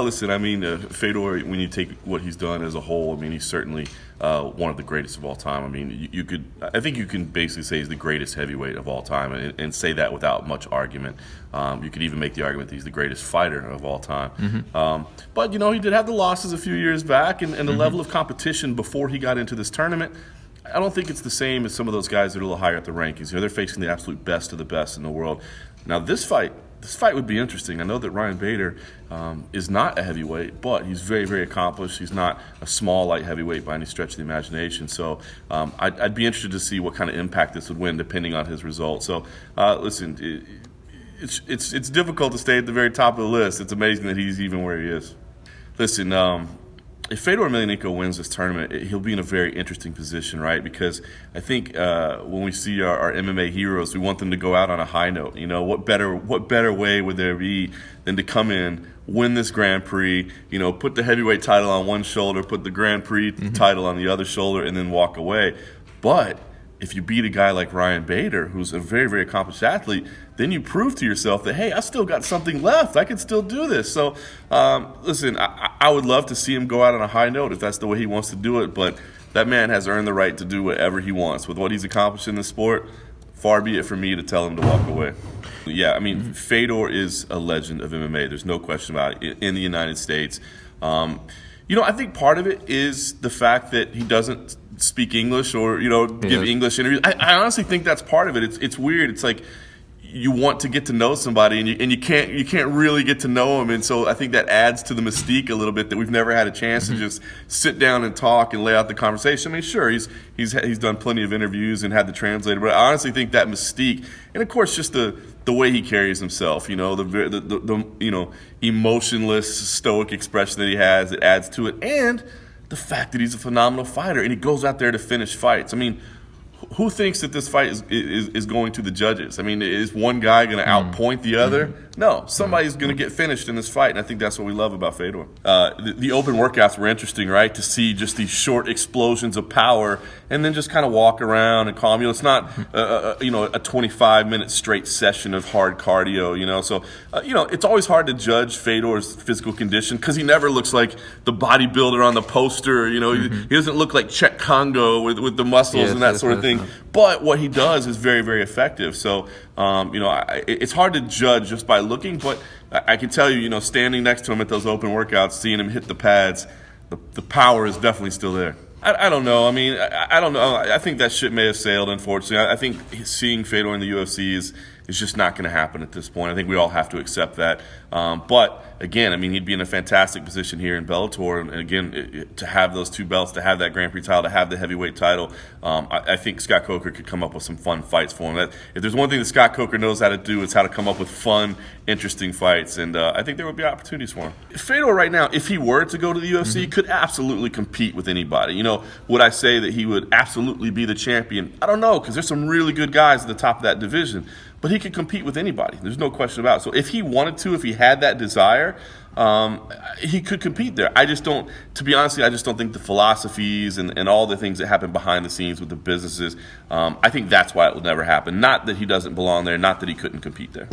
Listen, I mean, Fedor, when you take what he's done as a whole, I mean, he's certainly one of the greatest of all time. I mean, I think you can basically say he's the greatest heavyweight of all time, and say that without much argument. You could even make the argument that he's the greatest fighter of all time. But, you know, he did have the losses a few years back, and the level of competition before he got into this tournament, I don't think it's the same as some of those guys that are a little higher up the rankings. You know, they're facing the absolute best of the best in the world. Now, this fight would be interesting. I know that Ryan Bader is not a heavyweight, but he's very, very accomplished. He's not a small light heavyweight by any stretch of the imagination. So I'd be interested to see what kind of impact this would win depending on his results. So listen, it's difficult to stay at the very top of the list. It's amazing that he's even where he is. Listen, if Fedor Emelianenko wins this tournament, he'll be in a very interesting position, right? Because I think when we see our MMA heroes, we want them to go out on a high note. You know, what better way would there be than to come in, win this Grand Prix, you know, put the heavyweight title on one shoulder, put the Grand Prix title on the other shoulder, and then walk away. But if you beat a guy like Ryan Bader, who's a very, very accomplished athlete, then you prove to yourself that, hey, I still got something left. I can still do this. So, listen, I would love to see him go out on a high note if that's the way he wants to do it, but that man has earned the right to do whatever he wants. With what he's accomplished in the sport, far be it for me to tell him to walk away. Yeah, I mean, Fedor is a legend of MMA. There's no question about it in the United States. You know, I think part of it is the fact that he doesn't speak English or, you know, give English interviews. I honestly think that's part of it. It's weird. It's like you want to get to know somebody and you can't really get to know them, and so I think that adds to the mystique a little bit that we've never had a chance to just sit down and talk and lay out the conversation. I mean, sure, he's done plenty of interviews and had the translator, but I honestly think that mystique, and of course just the way he carries himself, you know, the you know, emotionless, stoic expression that he has, it adds to it, and the fact that he's a phenomenal fighter and he goes out there to finish fights. I mean, who thinks that this fight is going to the judges? I mean, is one guy going to outpoint the other? No, somebody's going to get finished in this fight, and I think that's what we love about Fedor. The open workouts were interesting, right? To see just these short explosions of power and then just kind of walk around and calm. You know, it's not you know, a 25-minute straight session of hard cardio. You know, so you know, it's always hard to judge Fedor's physical condition because he never looks like the bodybuilder on the poster. You know, he doesn't look like Czech Congo with the muscles and that sort of thing. But what he does is very, very effective. So, you know, it's hard to judge just by looking, but I can tell you, you know, standing next to him at those open workouts, seeing him hit the pads, the power is definitely still there. I don't know. I mean, I don't know. I think that ship may have sailed, unfortunately. I think seeing Fedor in the UFC is just not going to happen at this point. I think we all have to accept that. But again, I mean, he'd be in a fantastic position here in Bellator, and again, to have those two belts, to have that Grand Prix title, to have the heavyweight title, I think Scott Coker could come up with some fun fights for him. If there's one thing that Scott Coker knows how to do, it's how to come up with fun, interesting fights, and I think there would be opportunities for him. Fedor right now, if he were to go to the UFC, could absolutely compete with anybody. You know, would I say that he would absolutely be the champion? I don't know, because there's some really good guys at the top of that division. But he could compete with anybody. There's no question about it. So if he wanted to, if he had that desire, he could compete there. I just don't, to be honest, I just don't think the philosophies and all the things that happen behind the scenes with the businesses, I think that's why it will never happen. Not that he doesn't belong there, not that he couldn't compete there.